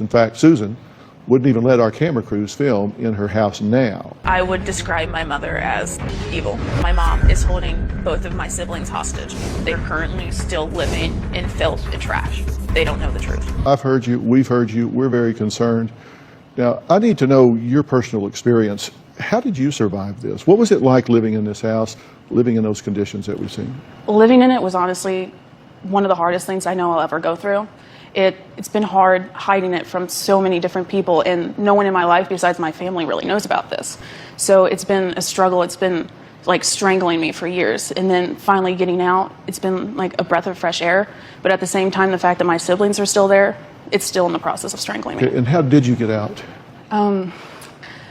In fact, Susan wouldn't even let our camera crews film in her house now. I would describe my mother as evil. My mom is holding both of my siblings hostage. They're currently still living in filth and trash. They don't know the truth. I've heard you, we've heard you, we're very concerned. Now, I need to know your personal experience. How did you survive this? What was it like living in this house, living in those conditions that we've seen? Living in it was honestly one of the hardest things I know I'll ever go through. It's been hard hiding it from so many different people, and no one in my life besides my family really knows about this. So it's been a struggle. It's been like strangling me for years. And then finally getting out, it's been like a breath of fresh air. But at the same time, the fact that my siblings are still there, it's still in the process of strangling me. Okay, and how did you get out?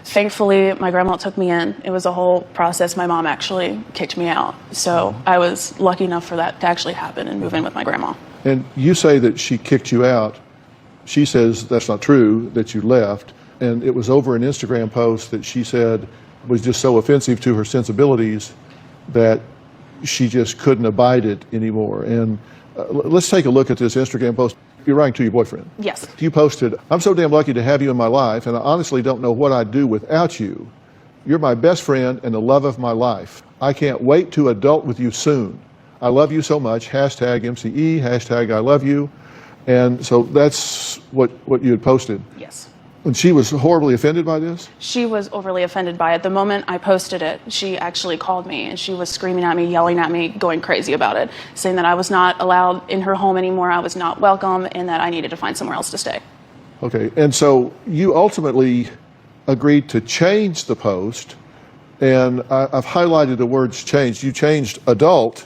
Thankfully, my grandma took me in. It was a whole process. My mom actually kicked me out. So I was lucky enough for that to actually happen and move in with my grandma. And you say that she kicked you out. She says that's not true, that you left. And it was over an Instagram post that she said was just so offensive to her sensibilities that she just couldn't abide it anymore. And let's take a look at this Instagram post. You're writing to your boyfriend. Yes. You posted, "I'm so damn lucky to have you in my life, and I honestly don't know what I'd do without you. You're my best friend and the love of my life. I can't wait to adult with you soon. I love you so much, hashtag MCE, hashtag I love you." And so that's what you had posted. Yes. And she was horribly offended by this? She was overly offended by it. The moment I posted it, she actually called me and she was screaming at me, yelling at me, going crazy about it, saying that I was not allowed in her home anymore, I was not welcome, and that I needed to find somewhere else to stay. Okay, and so you ultimately agreed to change the post, and I've highlighted the words changed. You changed adult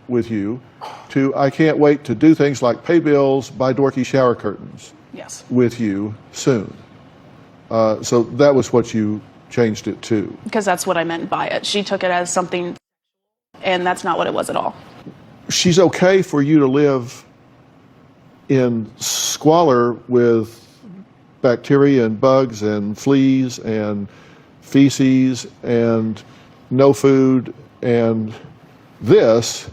with you to I can't wait to do things like pay bills, buy dorky shower curtains. Yes. With you soon. So that was what you changed it to. Because that's what I meant by it. She took it as something, and that's not what it was at all. She's okay for you to live in squalor with bacteria and bugs and fleas and feces and no food and this,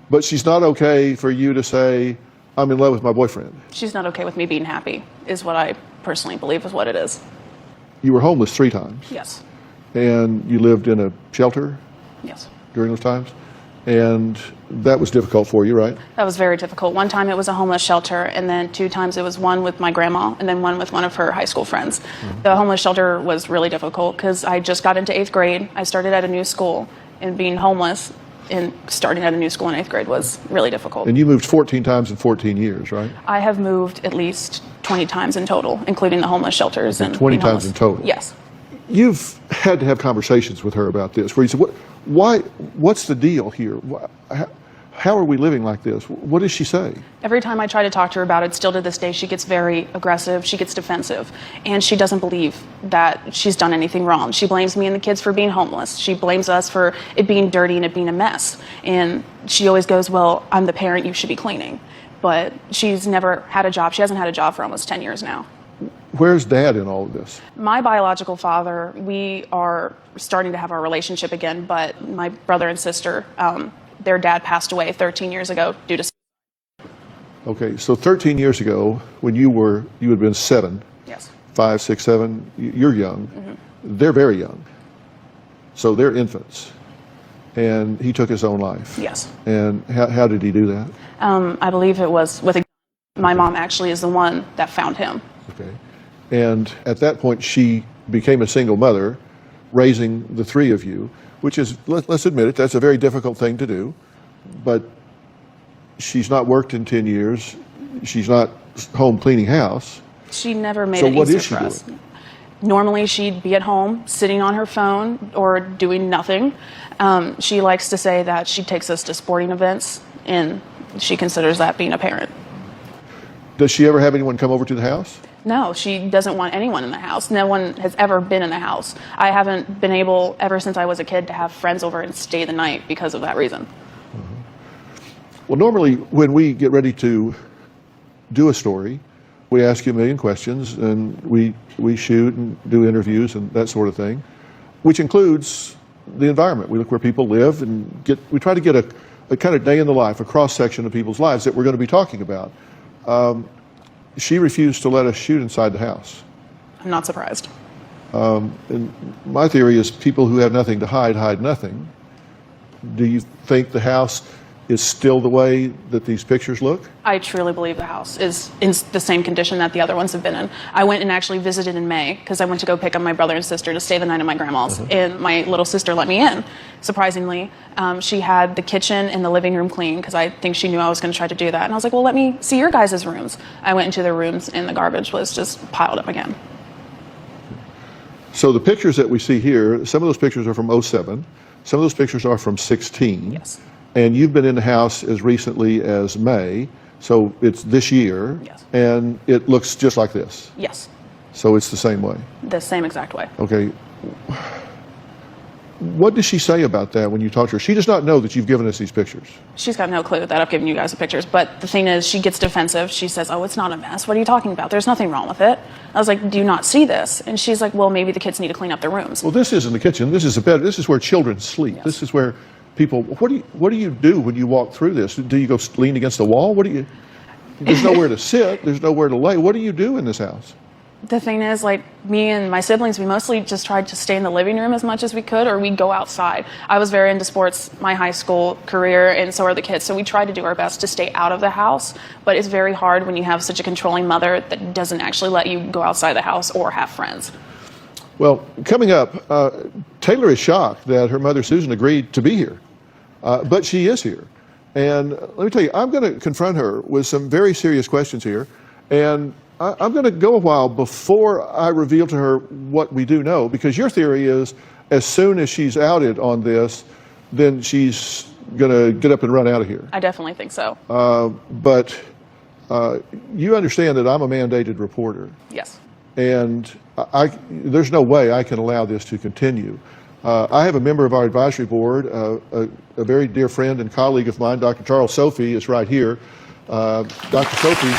but she's not okay for you to say, "I'm in love with my boyfriend." She's not okay with me being happy, is what I personally believe is what it is. You were homeless 3 times. Yes. And you lived in a shelter? Yes. During those times? And that was difficult for you, right? That was very difficult. One time it was a homeless shelter, and then 2 times it was one with my grandma, and then one with one of her high school friends. Mm-hmm. The homeless shelter was really difficult because I just got into 8th grade. I started at a new school, and being homeless and starting at a new school in 8th grade was really difficult. And you moved 14 times in 14 years, right? I have moved at least 20 times in total, including the homeless shelters. Okay, and 20 times in total? Yes. You've had to have conversations with her about this, where you said, what's the deal here? How are we living like this? What does she say? Every time I try to talk to her about it, still to this day, she gets very aggressive, she gets defensive, and she doesn't believe that she's done anything wrong. She blames me and the kids for being homeless. She blames us for it being dirty and it being a mess. And she always goes, "Well, I'm the parent, you should be cleaning." But she's never had a job. She hasn't had a job for almost 10 years now. Where's Dad in all of this? My biological father, we are starting to have our relationship again, but my brother and sister, their dad passed away 13 years ago due to... Okay, so 13 years ago, when you had been 7, yes, 5, 6, 7, you're young. Mm-hmm. They're very young. So they're infants. And he took his own life. Yes. And how did he do that? I believe it was with a... My mom actually is the one that found him. Okay. And at that point, she became a single mother, raising the 3 of you, which is, let's admit it, that's a very difficult thing to do. But she's not worked in 10 years. She's not home cleaning house. She never made it easier for us. Doing? Normally, she'd be at home, sitting on her phone or doing nothing. She likes to say that she takes us to sporting events, and she considers that being a parent. Does she ever have anyone come over to the house? No, she doesn't want anyone in the house. No one has ever been in the house. I haven't been able, ever since I was a kid, to have friends over and stay the night because of that reason. Mm-hmm. Well, normally when we get ready to do a story, we ask you a million questions, and we shoot and do interviews and that sort of thing, which includes the environment. We look where people live and we try to get a kind of day in the life, a cross-section of people's lives that we're going to be talking about. she refused to let us shoot inside the house. I'm not surprised. And my theory is people who have nothing to hide, hide nothing. Do you think the house is still the way that these pictures look? I truly believe the house is in the same condition that the other ones have been in. I went and actually visited in May because I went to go pick up my brother and sister to stay the night at my grandma's, and my little sister let me in. Surprisingly, she had the kitchen and the living room clean because I think she knew I was going to try to do that. And I was like, well, let me see your guys' rooms. I went into their rooms and the garbage was just piled up again. So the pictures that we see here, some of those pictures are from '07, some of those pictures are from '16. Yes. And you've been in the house as recently as May, so it's this year. Yes. And it looks just like this. Yes, So it's the same way. the same exact way. Okay. What does she say about that when you talk to her? She does not know that you've given us these pictures. She's got no clue that I've given you guys the pictures. But the thing is, she gets defensive. She says, oh, it's not a mess. What are you talking about? There's nothing wrong with it. I was like, do you not see this? And she's like, well, maybe the kids need to clean up their rooms. Well, this isn't the kitchen. This is a bed. This is where children sleep. Yes. This is where people. What do you do when you walk through this? Do you go lean against the wall? What do you? There's nowhere to sit. There's nowhere to lay. What do you do in this house? The thing is, like, me and my siblings, we mostly just tried to stay in the living room as much as we could, or we'd go outside. I was very into sports my high school career, and so are the kids. So we tried to do our best to stay out of the house, but it's very hard when you have such a controlling mother that doesn't actually let you go outside the house or have friends. Well, coming up, Taylor is shocked that her mother, Susan, agreed to be here. But she is here. And let me tell you, I'm going to confront her with some very serious questions here. And I'm going to go a while before I reveal to her what we do know, because your theory is as soon as she's outed on this, then she's going to get up and run out of here. I definitely think so. But you understand that I'm a mandated reporter. Yes. And there's no way I can allow this to continue. I have a member of our advisory board, a very dear friend and colleague of mine, Dr. Charles Sophie, is right here. Dr. Sophie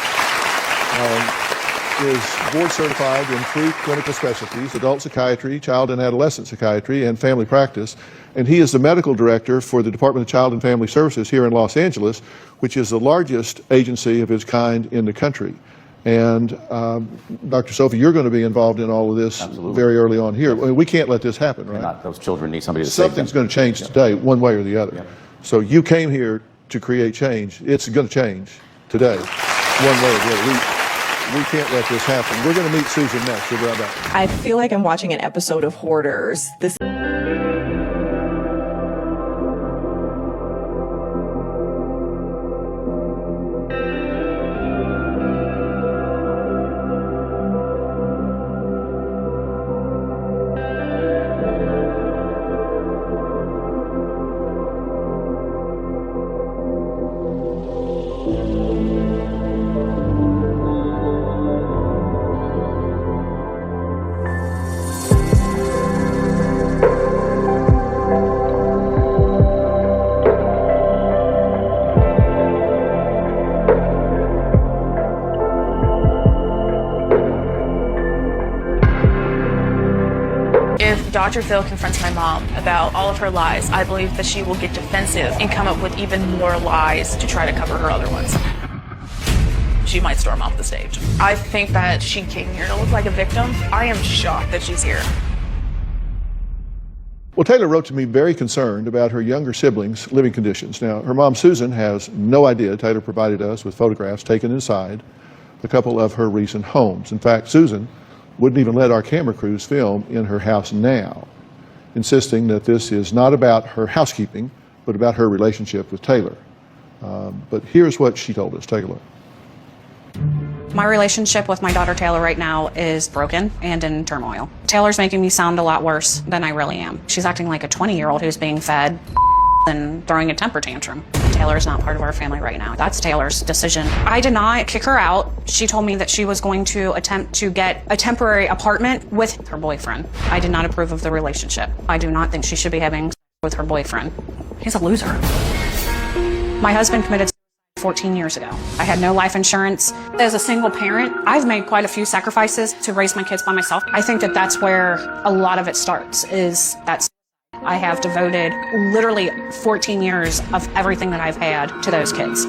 is board certified in 3 clinical specialties: adult psychiatry, child and adolescent psychiatry, and family practice. And he is the medical director for the Department of Child and Family Services here in Los Angeles, which is the largest agency of its kind in the country. And Dr. Sophie, you're going to be involved in all of this very early on here. I mean, we can't let this happen, right? Those children need somebody to save them. Something's going to change today, one way or the other. So you came here to create change. It's going to change today, one way or the other. We can't let this happen. We're going to meet Susan next. We'll be right back. I feel like I'm watching an episode of Hoarders. This If Dr. Phil confronts my mom about all of her lies, I believe that she will get defensive and come up with even more lies to try to cover her other ones. She might storm off the stage. I think that she came here to look like a victim. I am shocked that she's here. Well, Taylor wrote to me very concerned about her younger siblings' living conditions. Now, her mom, Susan, has no idea. Taylor provided us with photographs taken inside a couple of her recent homes. In fact, Susan wouldn't even let our camera crews film in her house now, insisting that this is not about her housekeeping, but about her relationship with Taylor. But here's what she told us. Take a look. My relationship with my daughter Taylor right now is broken and in turmoil. Taylor's making me sound a lot worse than I really am. She's acting like a 20-year-old who's being fed and throwing a temper tantrum. Taylor's not part of our family right now. That's Taylor's decision. I did not kick her out. She told me that she was going to attempt to get a temporary apartment with her boyfriend. I did not approve of the relationship. I do not think she should be having sex with her boyfriend. He's a loser. My husband committed 14 years ago. I had no life insurance. As a single parent, I've made quite a few sacrifices to raise my kids by myself. I think that that's where a lot of it starts, is that I have devoted literally 14 years of everything that I've had to those kids.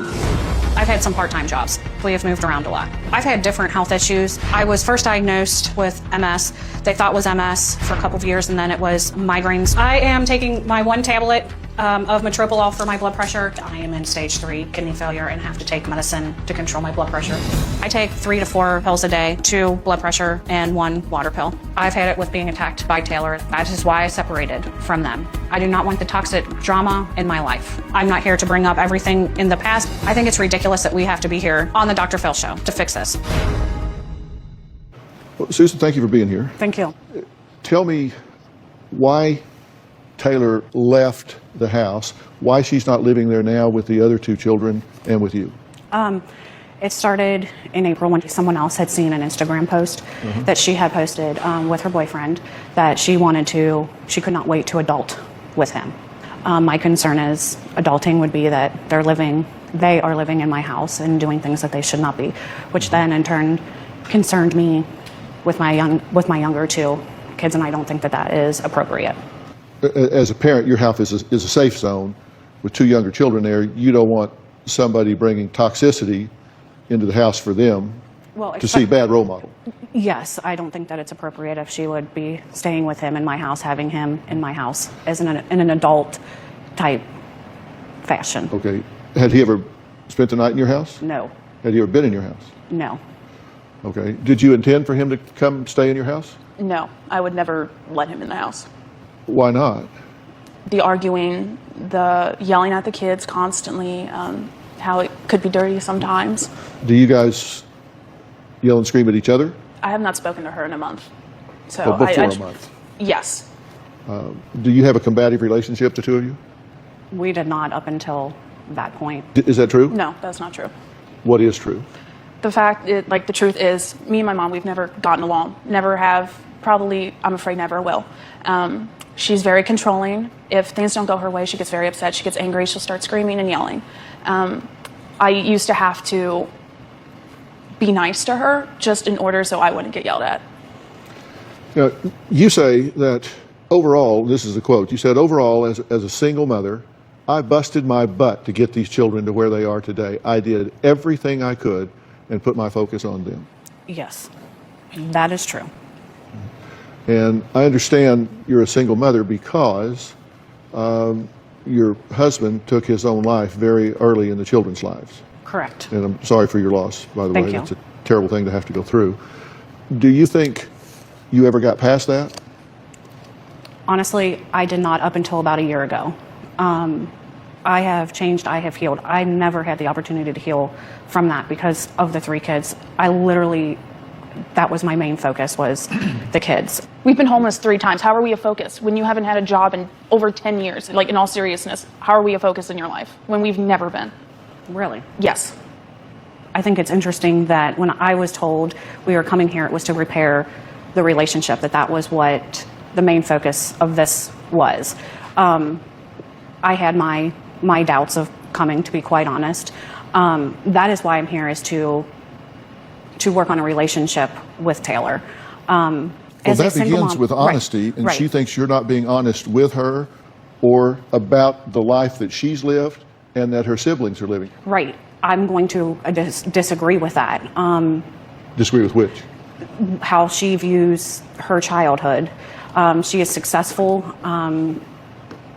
I've had some part-time jobs. We have moved around a lot. I've had different health issues. I was first diagnosed with MS. They thought it was MS for a couple of years, and then it was migraines. I am taking my 1 tablet of metoprolol for my blood pressure. I am in stage 3 kidney failure and have to take medicine to control my blood pressure. I take 3 to 4 pills a day, 2 blood pressure and 1 water pill. I've had it with being attacked by Taylor. That is why I separated from them. I do not want the toxic drama in my life. I'm not here to bring up everything in the past. I think it's ridiculous that we have to be here on the Dr. Phil show to fix this. Well, Susan, thank you for being here. Thank you. Tell me why Taylor left the house, why she's not living there now with the other 2 children and with you. It started in April when someone else had seen an Instagram post that she had posted with her boyfriend that she could not wait to adult with him. My concern is adulting would be that they are living in my house and doing things that they should not be, which then in turn concerned me with my younger 2 kids, and I don't think that that is appropriate. As a parent, your house is a safe zone. With 2 younger children there, you don't want somebody bringing toxicity into the house for them to see bad role model. Yes, I don't think that it's appropriate if she would be staying with him in my house, having him in my house as in an adult type fashion. Okay. Had he ever spent the night in your house? No. Had he ever been in your house? No. Okay. Did you intend for him to come stay in your house? No, I would never let him in the house. Why not? The arguing, the yelling at the kids constantly, how it could be dirty sometimes. Do you guys yell and scream at each other? I have not spoken to her in a month. So Well, before a month. Yes. Do you have a combative relationship, the 2 of you? We did not up until that point. Is that true? No, that's not true. What is true? The truth is, me and my mom, we've never gotten along. Never have. Probably, I'm afraid, never will. She's very controlling. If things don't go her way, she gets very upset. She gets angry. She'll start screaming and yelling. I used to have to be nice to her just in order so I wouldn't get yelled at. Now, you say that overall, this is a quote, you said, overall, as a single mother, I busted my butt to get these children to where they are today. I did everything I could and put my focus on them. Yes, that is true. And I understand you're a single mother because your husband took his own life very early in the children's lives. Correct. And I'm sorry for your loss, by the way. Thank you. It's a terrible thing to have to go through. Do you think you ever got past that? Honestly, I did not up until about a year ago. I have changed, I have healed. I never had the opportunity to heal from that because of the 3 kids. That was my main focus, was the kids. We've been homeless 3 times. How are we a focus when you haven't had a job in over 10 years? Like, in all seriousness, how are we a focus in your life when we've never been? Really? Yes. I think it's interesting that when I was told we were coming here, it was to repair the relationship, that was what the main focus of this was. I had my doubts of coming, to be quite honest. That is why I'm here, is to work on a relationship with Taylor. Well, that begins with honesty, and she thinks you're not being honest with her or about the life that she's lived and that her siblings are living. Right. I'm going to disagree with that. Disagree with which? How she views her childhood. She is successful.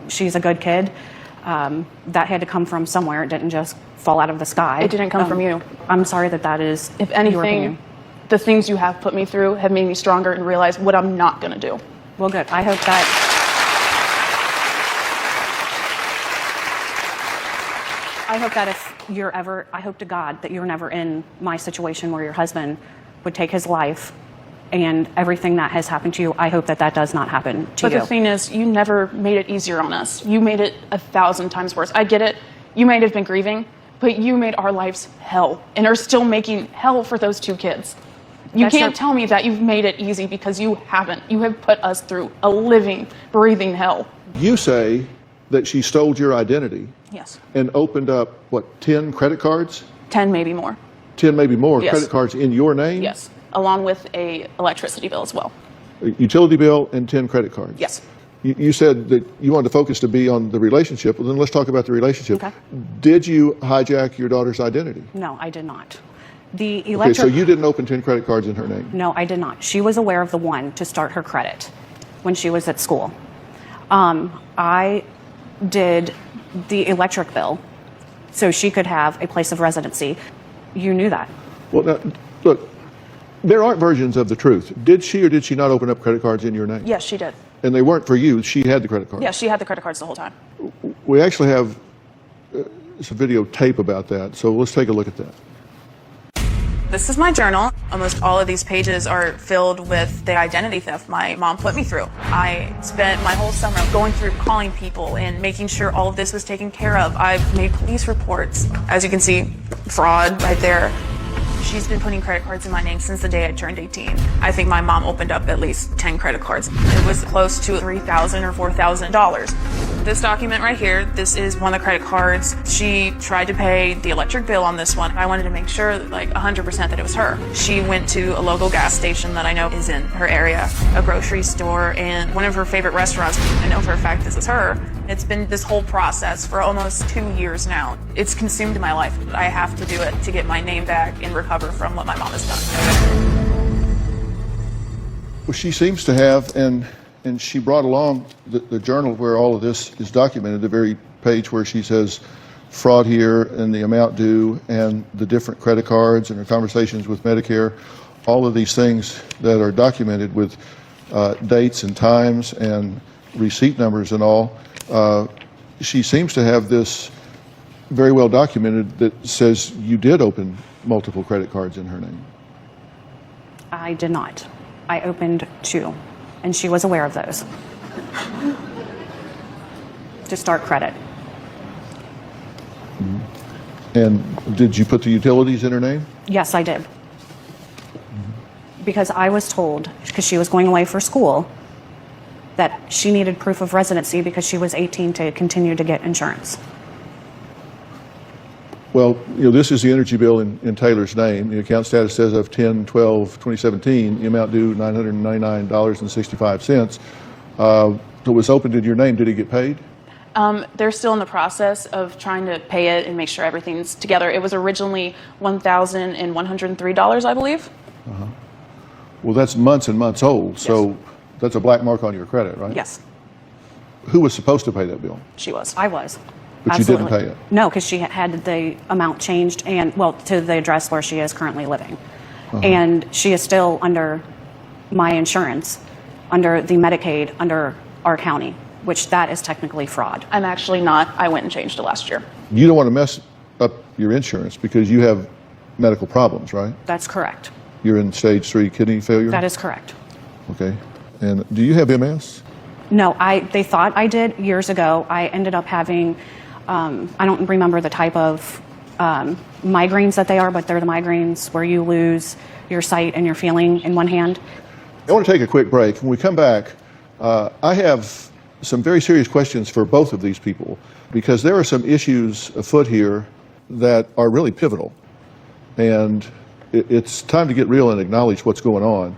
She's a good kid. That had to come from somewhere. It didn't just fall out of the sky. It didn't come from you. I'm sorry that is If your anything, opinion. the things you have put me through have made me stronger and realize what I'm not going to do. Well, good. I hope that... if you're ever... I hope to God that you're never in my situation where your husband would take his life and everything that has happened to you. I hope that does not happen to you. But the thing is, you never made it easier on us. You made it 1,000 times worse. I get it. You might have been grieving, but you made our lives hell and are still making hell for those 2 kids. You can't tell me that you've made it easy, because you haven't. You have put us through a living, breathing hell. You say that she stole your identity. Yes. And opened up, 10 credit cards? 10, maybe more. 10, maybe more, Yes. credit cards in your name? Yes. Along with a electricity bill as well. A utility bill and 10 credit cards? Yes. You said that you wanted the focus to be on the relationship. Well, then let's talk about the relationship. Okay. Did you hijack your daughter's identity? No, I did not. The Okay, electric. so you didn't open 10 credit cards in her name? No, I did not. She was aware of the one to start her credit when she was at school. I did the electric bill so she could have a place of residency. You knew that. Well, now, look, there aren't versions of the truth. Did she or did she not open up credit cards in your name? Yes, she did. And they weren't for you. She had the credit cards. Yeah, she had the credit cards the whole time. We actually have some videotape about that, so let's take a look at that. This is my journal. Almost all of these pages are filled with the identity theft my mom put me through. I spent my whole summer going through calling people and making sure all of this was taken care of. I've made police reports. As you can see, fraud right there. She's been putting credit cards in my name since the day I turned 18. I think my mom opened up at least 10 credit cards. It was close to $3,000 or $4,000. This document right here, this is one of the credit cards. She tried to pay the electric bill on this one. I wanted to make sure, like 100% that it was her. She went to a local gas station that I know is in her area, a grocery store, and one of her favorite restaurants. I know for a fact this is her. It's been this whole process for almost 2 years now. It's consumed my life. I have to do it to get my name back and recover from what my mom has done. Well, she seems to have, and she brought along the journal where all of this is documented, the very page where she says fraud here and the amount due and the different credit cards and her conversations with Medicare, all of these things that are documented with dates and times and receipt numbers and all. She seems to have this very well documented that says you did open multiple credit cards in her name. I did not. I opened 2, and she was aware of those. To start credit. And did you put the utilities in her name? Yes, I did. Because I was told, because she was going away for school, that she needed proof of residency because she was 18 to continue to get insurance. Well, this is the energy bill in Taylor's name. The account status says of 10/12/2017, the amount due $999.65. It was opened in your name. Did it get paid? They're still in the process of trying to pay it and make sure everything's together. It was originally $1,103, I believe. Well, that's months and months old, so that's a black mark on your credit, right? Yes, Who was supposed to pay that bill? She was. I was. But Absolutely. you didn't pay it? No, because she had the amount changed and, well, to the address where she is currently living. And she is still under my insurance, under the Medicaid, under our county, which that is technically fraud. I'm actually not. I went and changed it last year. You don't want to mess up your insurance because you have medical problems, right? That's correct. You're in stage 3 kidney failure? That is correct. Okay. And do you have MS? No, they thought I did years ago. I ended up having, I don't remember the type of migraines that they are, but they're the migraines where you lose your sight and your feeling in one hand. I want to take a quick break. When we come back, I have some very serious questions for both of these people because there are some issues afoot here that are really pivotal. And it's time to get real and acknowledge what's going on,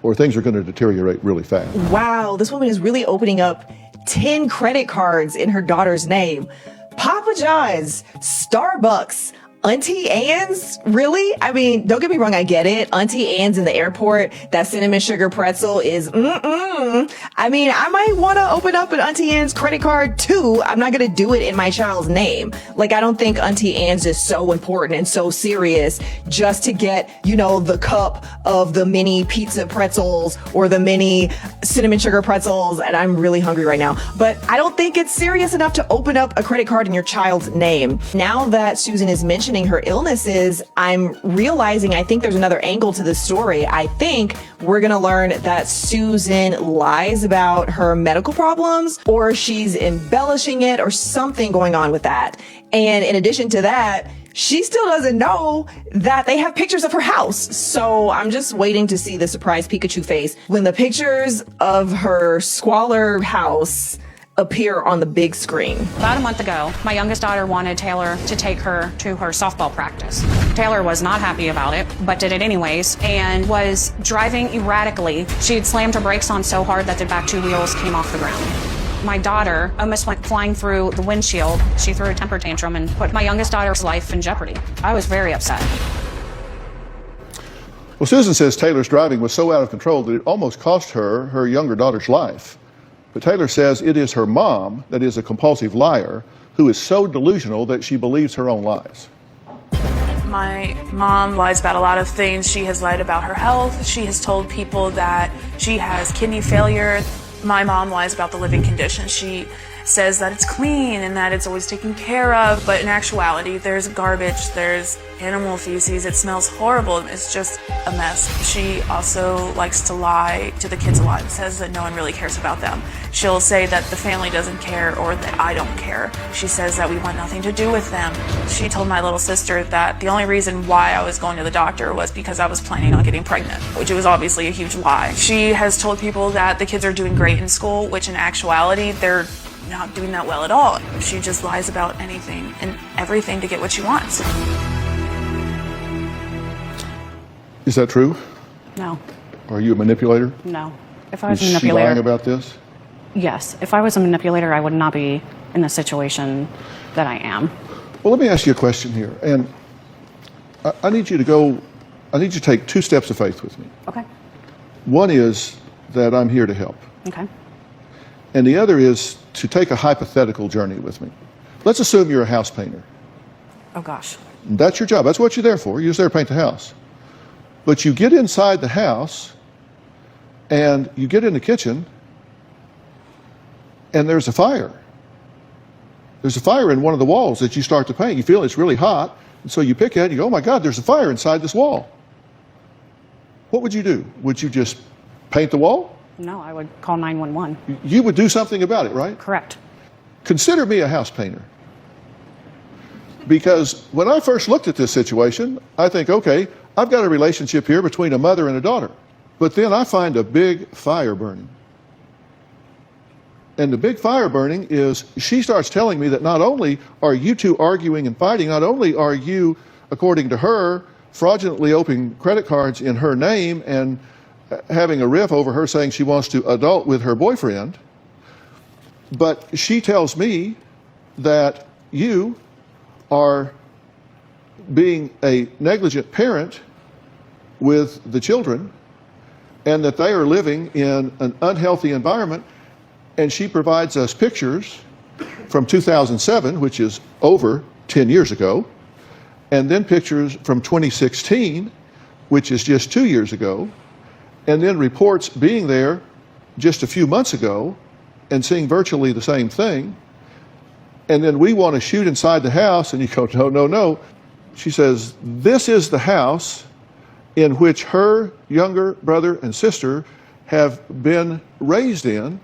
or things are going to deteriorate really fast. Wow, this woman is really opening up 10 credit cards in her daughter's name. Papa John's, Starbucks, Auntie Anne's? Really? I mean, don't get me wrong, I get it. Auntie Anne's in the airport, that cinnamon sugar pretzel is I mean, I might want to open up an Auntie Anne's credit card too. I'm not going to do it in my child's name. Like, I don't think Auntie Anne's is so important and so serious just to get, the cup of the mini pizza pretzels or the mini cinnamon sugar pretzels. And I'm really hungry right now. But I don't think it's serious enough to open up a credit card in your child's name. Now that Susan is mentioning her illnesses, I'm realizing I think there's another angle to the story. I think we're going to learn that Susan lies about her medical problems, or she's embellishing it, or something going on with that. And in addition to that, she still doesn't know that they have pictures of her house. So I'm just waiting to see the surprise Pikachu face when the pictures of her squalor house appear on the big screen. About a month ago, my youngest daughter wanted Taylor to take her to her softball practice. Taylor was not happy about it, but did it anyways, and was driving erratically. She had slammed her brakes on so hard that the back two wheels came off the ground. My daughter almost went flying through the windshield. She threw a temper tantrum and put my youngest daughter's life in jeopardy. I was very upset. Well, Susan says Taylor's driving was so out of control that it almost cost her younger daughter's life. But Taylor says it is her mom that is a compulsive liar who is so delusional that she believes her own lies. My mom lies about a lot of things. She has lied about her health. She has told people that she has kidney failure. My mom lies about the living conditions. She says that it's clean and that it's always taken care of, but in actuality, there's garbage, there's animal feces, it smells horrible, it's just a mess. She also likes to lie to the kids a lot and says that no one really cares about them. She'll say that the family doesn't care or that I don't care. She says that we want nothing to do with them. She told my little sister that the only reason why I was going to the doctor was because I was planning on getting pregnant, which was obviously a huge lie. She has told people that the kids are doing great in school, which in actuality, they're not doing that well at all. She just lies about anything and everything to get what she wants. Is that true? No, Are you a manipulator? no. If I was a Is she manipulator, lying about this? yes. If I was a manipulator, I would not be in the situation that I am. Well, let me ask you a question here. And I need you to take 2 steps of faith with me. Okay. One is that I'm here to help. Okay. And the other is to take a hypothetical journey with me. Let's assume you're a house painter. Oh gosh. That's your job. That's what you're there for. You're just there to paint the house. But you get inside the house and you get in the kitchen and there's a fire. There's a fire in one of the walls that you start to paint. You feel it's really hot, and so you pick at it and you go, oh my God, there's a fire inside this wall. What would you do? Would you just paint the wall? No, I would call 911. You would do something about it, right? Correct. Consider me a house painter. Because when I first looked at this situation, I think, okay, I've got a relationship here between a mother and a daughter. But then I find a big fire burning. And the big fire burning is she starts telling me that not only are you two arguing and fighting, not only are you, according to her, fraudulently opening credit cards in her name and having a riff over her saying she wants to adult with her boyfriend, but she tells me that you are being a negligent parent with the children and that they are living in an unhealthy environment. And she provides us pictures from 2007, which is over 10 years ago, and then pictures from 2016, which is just 2 years ago, and then reports being there just a few months ago and seeing virtually the same thing. And then we want to shoot inside the house, and you go, no, no, no. She says, this is the house in which her younger brother and sister have been raised in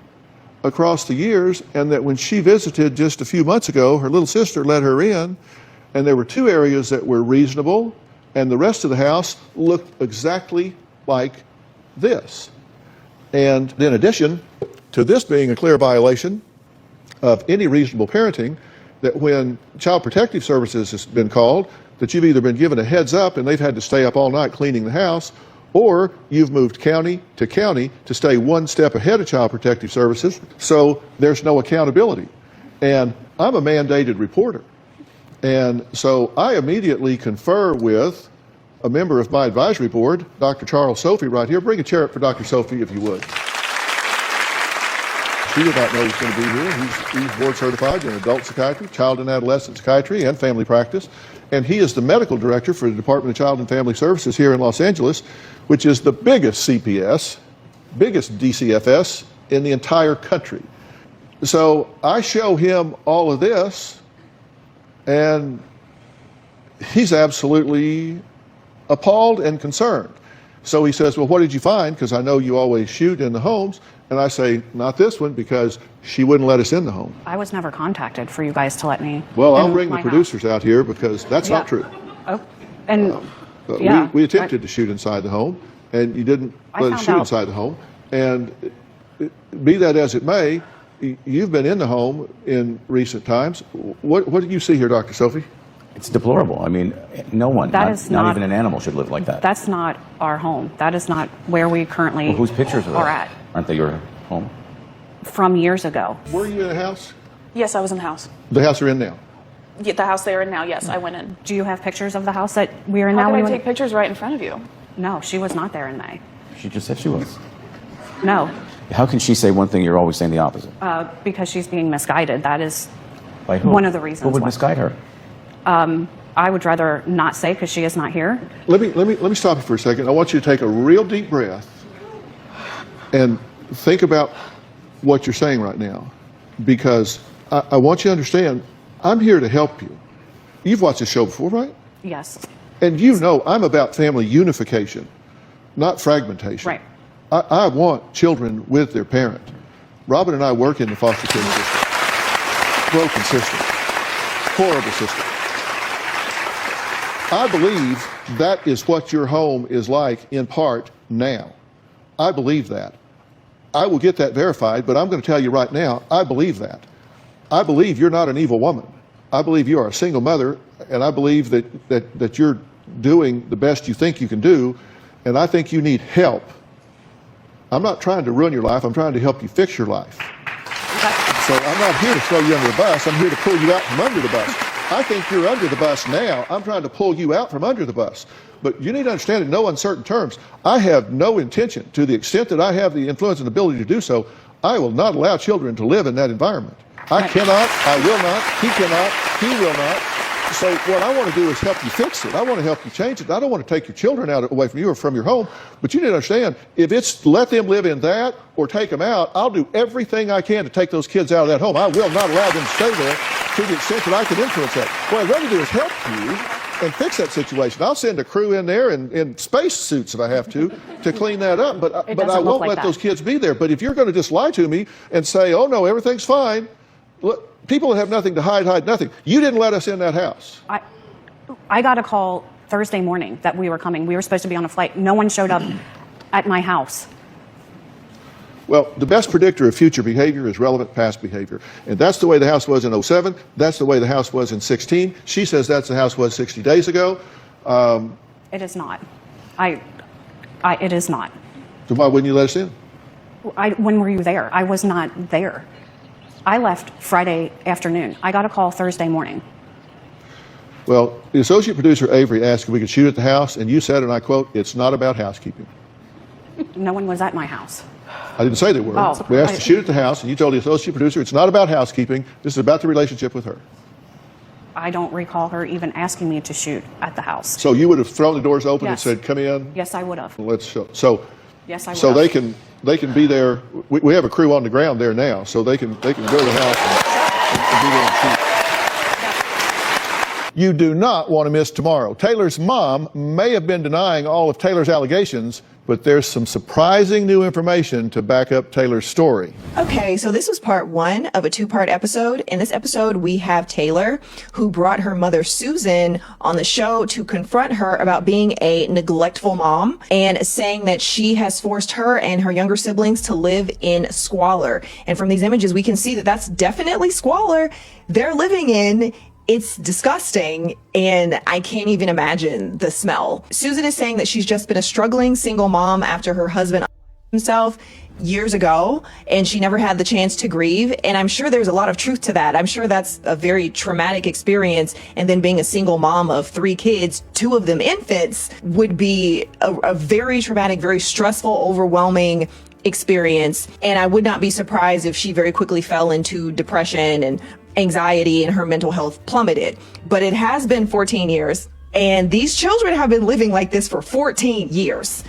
across the years, and that when she visited just a few months ago, her little sister let her in, and there were 2 areas that were reasonable, and the rest of the house looked exactly like this. And in addition to this being a clear violation of any reasonable parenting, that when Child Protective Services has been called, that you've either been given a heads up and they've had to stay up all night cleaning the house, or you've moved county to stay 1 step ahead of Child Protective Services, so there's no accountability. And I'm a mandated reporter. And so I immediately confer with a member of my advisory board, Dr. Charles Sophie, right here. Bring a chair up for Dr. Sophie, if you would. She did not know he was going to be here. He's board certified in adult psychiatry, child and adolescent psychiatry, and family practice. And he is the medical director for the Department of Child and Family Services here in Los Angeles, which is the biggest CPS, biggest DCFS in the entire country. So I show him all of this, and he's absolutely appalled and concerned. So he says, well, what did you find? Because I know you always shoot in the homes. And I say, not this one, because she wouldn't let us in the home. I was never contacted for you guys to let me. Well, I'll in bring the my producers house. out here, because that's Yeah. not true. Oh, and yeah, we attempted to shoot inside the home, and you didn't I let us found shoot out. inside the home. And be that as it may, You've been in the home in recent times. What do you see here, Dr. Sophie? It's deplorable. I mean, no one, That not, is not not- even an animal, should live like that. That's not our home. That is not where we currently Well, whose pictures are at. Aren't they your home? From years ago. Were you in the house? Yes, I was in the house. The house you're in now? Yeah, the house they are in now, yes, I went in. Do you have pictures of the house that we are in How now? could I when we take pictures right in front of you? No, she was not there in May. She just said she was. No, How can she say one thing, you're always saying the opposite? because she's being misguided. That is By who? one of the reasons Who would why. misguide her? I would rather not say because she is not here. Let me stop you for a second. I want you to take a real deep breath and think about what you're saying right now, because I want you to understand, I'm here to help you. You've watched this show before, right? Yes. And you know I'm about family unification, not fragmentation. Right. I want children with their parent. Robin and I work in the foster care system. Broken system. Horrible system. I believe that is what your home is like in part now. I believe that. I will get that verified, but I'm going to tell you right now, I believe that. I believe you're not an evil woman. I believe you are a single mother, and I believe that you're doing the best you think you can do, and I think you need help. I'm not trying to ruin your life, I'm trying to help you fix your life. So I'm not here to throw you under the bus, I'm here to pull you out from under the bus. I think you're under the bus now. I'm trying to pull you out from under the bus. But you need to understand in no uncertain terms, I have no intention, to the extent that I have the influence and ability to do so, I will not allow children to live in that environment. I cannot, I will not, he cannot, he will not. So what I want to do is help you fix it. I want to help you change it. I don't want to take your children away from you or from your home, but you need to understand, if it's let them live in that or take them out, I'll do everything I can to take those kids out of that home. I will not allow them to stay there to the extent that I can influence that. What I'd rather do is help you and fix that situation. I'll send a crew in there in space suits if I have to clean that up, but I doesn't look won't like let that. those kids be there. But if you're going to just lie to me and say, oh no, everything's fine, look, people that have nothing to hide nothing. You didn't let us in that house. I got a call Thursday morning that we were coming. We were supposed to be on a flight. No one showed up at my house. Well, the best predictor of future behavior is relevant past behavior. And that's the way the house was in 07. That's the way the house was in 16. She says that's the house was 60 days ago. It is not. It is not. So why wouldn't you let us in? When were you there? I was not there. I left Friday afternoon. I got a call Thursday morning. Well, the associate producer, Avery, asked if we could shoot at the house, and you said, and I quote, it's not about housekeeping. No one was at my house. I didn't say they were. Oh, We asked to shoot at the house, and you told the associate producer it's not about housekeeping. This is about the relationship with her. I don't recall her even asking me to shoot at the house. So you would have thrown the doors open and Yes. said, come in, Yes, I would have. let's show. So, Yes, I would so have. they can be there. We have a crew on the ground there now, so they can go to the house and be there and shoot. You do not want to miss tomorrow. Taylor's mom may have been denying all of Taylor's allegations, but there's some surprising new information to back up Taylor's story. Okay, so this was part one of a two-part episode. In this episode, we have Taylor, who brought her mother Susan on the show to confront her about being a neglectful mom and saying that she has forced her and her younger siblings to live in squalor. And from these images, we can see that that's definitely squalor they're living in. It's disgusting, and I can't even imagine the smell. Susan is saying that she's just been a struggling single mom after her husband himself years ago, and she never had the chance to grieve. And I'm sure there's a lot of truth to that. I'm sure that's a very traumatic experience. And then being a single mom of 3 kids, 2 of them infants, would be a very traumatic, very stressful, overwhelming experience. And I would not be surprised if she very quickly fell into depression and anxiety and her mental health plummeted. But it has been 14 years, and these children have been living like this for 14 years.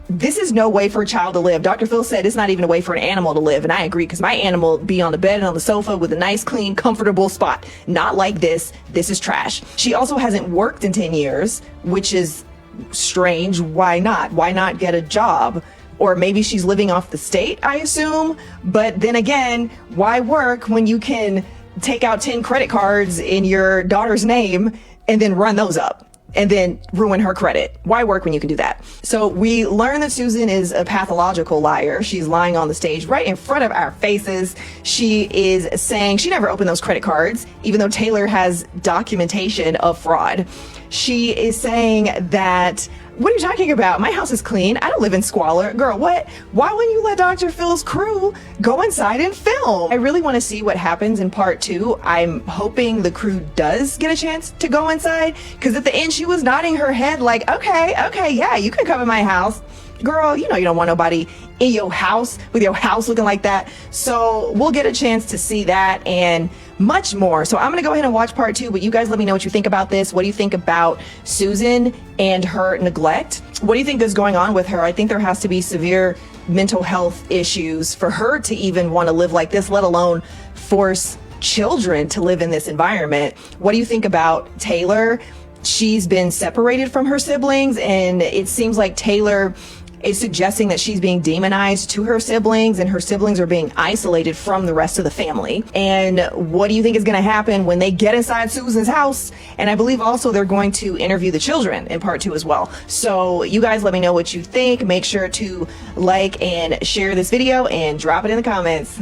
This is no way for a child to live. Dr. Phil said it's not even a way for an animal to live, and I agree, because my animal be on the bed and on the sofa with a nice, clean, comfortable spot. Not like this. This is trash. She also hasn't worked in 10 years, which is strange. Why not? Why not get a job? Or maybe she's living off the state, I assume. But then again, why work when you can take out 10 credit cards in your daughter's name and then run those up? and then ruin her credit. Why work when you can do that? So we learn that Susan is a pathological liar. She's lying on the stage right in front of our faces. She is saying she never opened those credit cards, even though Taylor has documentation of fraud. She is saying that, what are you talking about? My house is clean. I don't live in squalor. Girl, what? Why wouldn't you let Dr. Phil's crew go inside and film? I really want to see what happens in part 2. I'm hoping the crew does get a chance to go inside, because at the end she was nodding her head like, okay, yeah, you can come in my house. Girl, you know you don't want nobody in your house with your house looking like that. So we'll get a chance to see that and much more. So I'm going to go ahead and watch part 2, but you guys let me know what you think about this. What do you think about Susan and her neglect? What do you think is going on with her? I think there has to be severe mental health issues for her to even want to live like this, let alone force children to live in this environment. What do you think about Taylor? She's been separated from her siblings, and it seems like Taylor is suggesting that she's being demonized to her siblings, and her siblings are being isolated from the rest of the family. And what do you think is going to happen when they get inside Susan's house? And I believe also they're going to interview the children in part 2 as well. So you guys let me know what you think. Make sure to like and share this video and drop it in the comments.